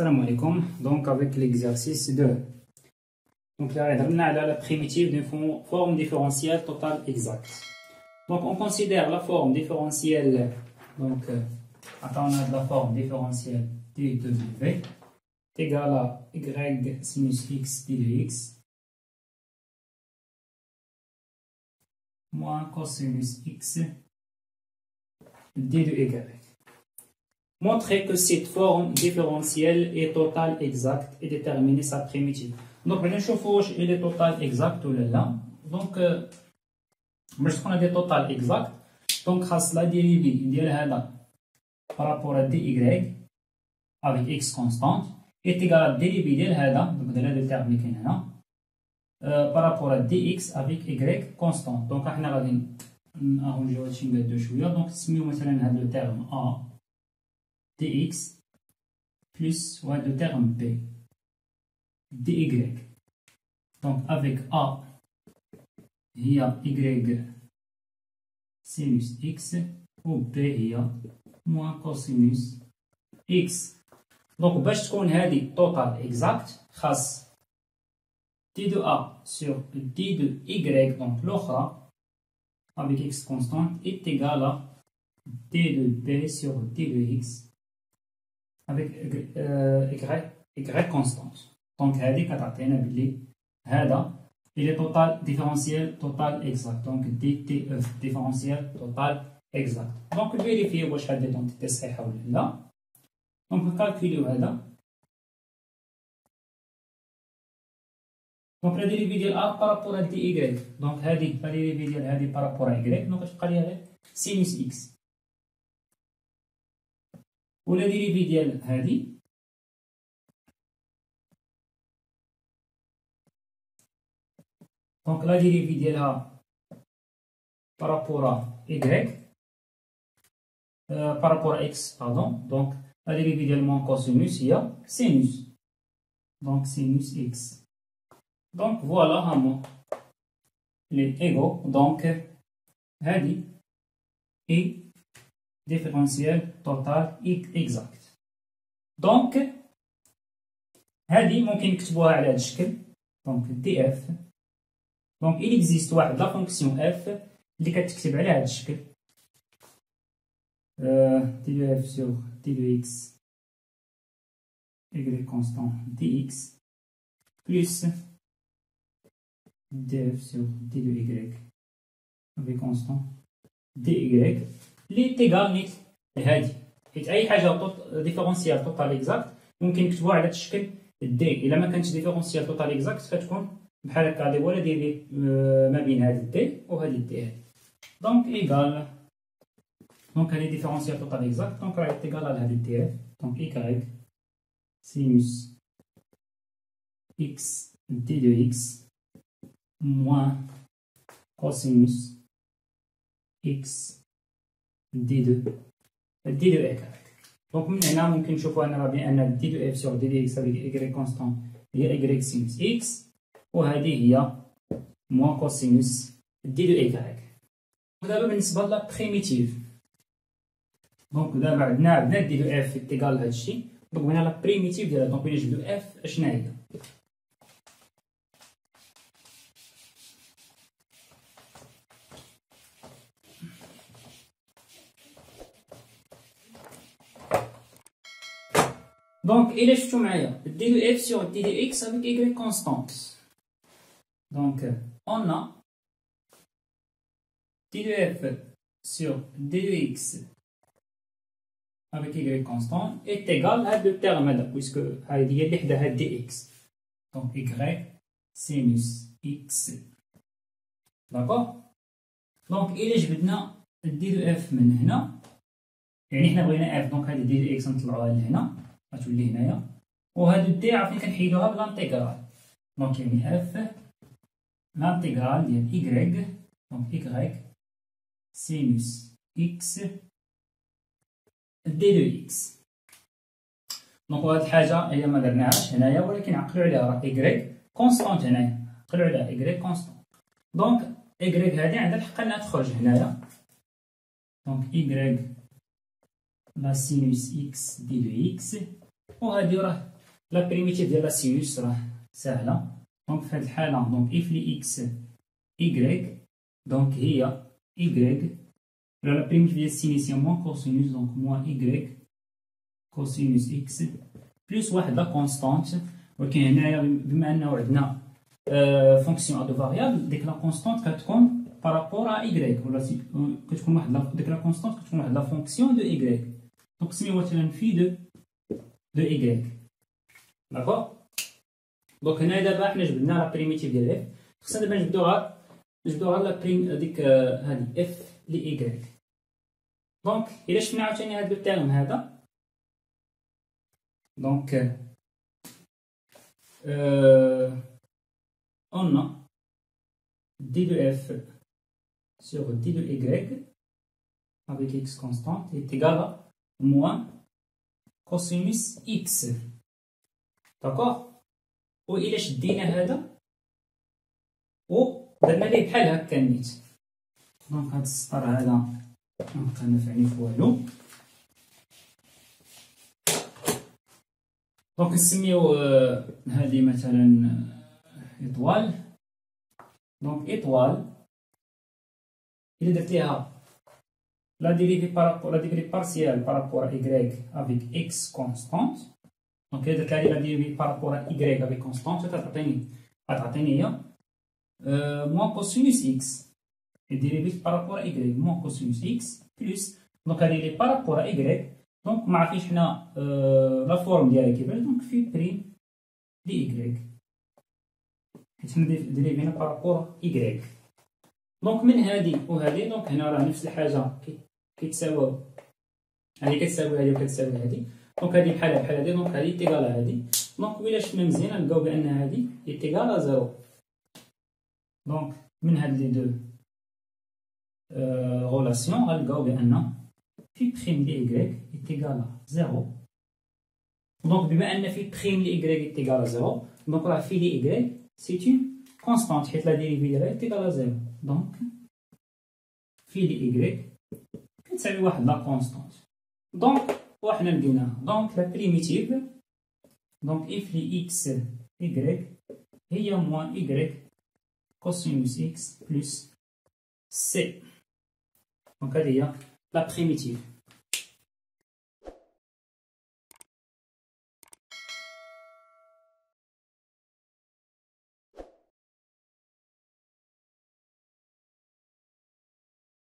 Salam alaikum. Donc avec l'exercice 2. Donc là, on a la primitive d'une forme différentielle totale exacte. Donc on considère la forme différentielle. Donc on a de la forme différentielle d de v est égale à y sinus x d de x moins cosinus x d de y. Montrer que cette forme différentielle est totale exacte et déterminer sa primitive. Donc, on va voir si elle est totale exacte ou non. Donc, parce qu'on a des totales exactes, donc la dérivée par rapport à dy avec x constante est égale à la dérivée de terme par rapport à dx avec y constante. Donc, on va arranger deux choses. Donc, si nous avons le terme a dx plus le terme b dy. Donc avec a il y a y sinus x ou b il y a moins cosinus x. Donc باش تكون هذه total exact خاص d de a sur d de y, donc l'autre avec x constante est égal à d de b sur d de x avec y constante. Donc هذه كتعطينا بلي هذا il est total différentiel total exact. Donc DTF différentiel total exact. Donc vérifier واش هاد ليدونتيتي صحيحه ولا لا. Donc نكالكوليو هذا. Donc la dérivée ديال a par rapport à dy. Donc هذه la dérivée ديال هذه par rapport à y. Donc كتبقى لي غير sinus x. و la dérivée ديال هذه donc la dérivée ديالها par rapport à y par rapport à x pardon. Donc la dérivée ديال moins cosinus هي sinus. Donc sinus x. Donc voilà هما les égaux. Donc هذه est différentiel total exact. Donc هذه ممكن نكتبوها على هذا الشكل. Donc df. Donc il existe واحد la fonction f اللي كتكتب على هذا الشكل d de f sur d de x y constant dx plus df sur d de y y constant dy اللي تيغال نيت لهادي. حيت اي حاجه ديفيرونسيال توتال اكزاكت ممكن نكتبوها على هذا الشكل دي. الا ما كانتش ديفيرونسيال توتال اكزاكت كتكون بحال هكا ولا ديري ما بين هاد الدي وهاد الدي هادي. دونك ايغال دونك هادي ديفيرونسيال توتال اكزاكت. دونك راهي تيغال على هاد الدي اف. دونك اي سينوس اكس دي دو اكس موان كوسينوس اكس دي دو اكس. دونك من هنا ممكن نشوفوا بان دي دو اف سور دي دو اكس افيك ايغريك كونستون هي ايغريك سينوس اكس وهذه هي موان كوسينوس دي دو ايغريك. دابا بالنسبه لا بريميتيف. دونك دابا عندنا دي دو اف تيغال لهذا الشيء. دونك هنا لا بريميتيف ديالها. دونك الا جبدو اف اشنا هي؟ Donc, il est d de f sur d de x avec y constante. Donc, on a d de f sur d de x avec y constante est égal à deux termes, puisque il y a dx. Donc, y sinus x. D'accord? Donc, il est d de f من هنا. يعني حنا بغينا f. Donc, هذه d de x نطلعوها لهنا. غتولي هنايا وهادو دي عارفين كنحيدوها بلانتيغرال. دونك يعني اف لانتيغرال ديال y. دونك y سينوس x دي دو x. دونك هاد الحاجه هي ما درناهاش هنايا ولكن عقلوا عليها راه y كونستونت هنايا. عقلوا عليها y كونستونت. دونك y هادي عندها الحق انها تخرج هنايا. دونك y لا سينوس x دي دو x وهادي راه لا بريميتيف ديال لا سينوس راه ساهله. دونك في هاد الحاله دونك اف لي اكس ايكغيك دونك هي ايكغيك لا بريميتيف ديال السينوس هي موان كوسينوس دونك موان ايكغيك كوسينوس اكس بلس واحد لا كونستانت. ولكن هنايا بما انه عندنا فونكسيون ا دو فاريابل ديك لا كونستانت كتكون بارابور ا ايكغيك ولا كتكون واحد ديك لا كونستانت كتكون واحد لا فونكسيون دو ايكغيك دونك سميوها مثلا في دو ايكغيك. داكوغ. دونك هنا دابا حنا جبدنا لا بريميتيف ديال اف. خصنا دابا نجبدوها لا بريم ديك هادي اف لي ايكغيك. دونك الا شفنا عاوتاني هاد لو تيرم هذا دونك on a d de f sur d de y avec x constante est égal à moins cosinus x. D'accord. و إلا شدينا هذا و درنا ليه بحال هكا نيت دونك هاد السطر هذا مبقى نافعني في والو. دونك نسميو هادي مثلا إطوال. دونك إطوال إلا درت ليها لا ديريفي بارسيال بارابور à y avec x constante. دونك إلا درت لها لا ديريفي بارابور à y avec constante غتعطيني هي موان كوسينوس x ديريفي بارابور à y موان كوسينوس x بلس دونك هادي لي بارابور à y دونك معرفينش حنا لا فورم ديالها كيفاش دونك في بريم دي إيكغيك حيت حنا ديريفينا بارابور إيكغيك. دونك من هادي وهادي دونك هنا راه نفس الحاجة كيتساواو هادي كتساوي هادي وكتساوي هادي دونك هادي بحال هادي دونك هادي تيغال هادي. دونك وإلا شفنا مزيان نلقاو بأن هادي تيغال زيرو. دونك من هاد لي دو غولاسيون غنلقاو بأن في بريم دي إيكغيك est égal à 0. Donc, بما أن في prime de y est égal à 0, donc la phi de y, c'est une constante, حيت la dérivée ديالها est égal à 0. Donc, phi de y كتساوي واحد la constante. Donc, وحنا لقيناها. Donc, la primitive, donc f de x y هي moins y cosinus x plus c. Donc, هذه هي la primitive.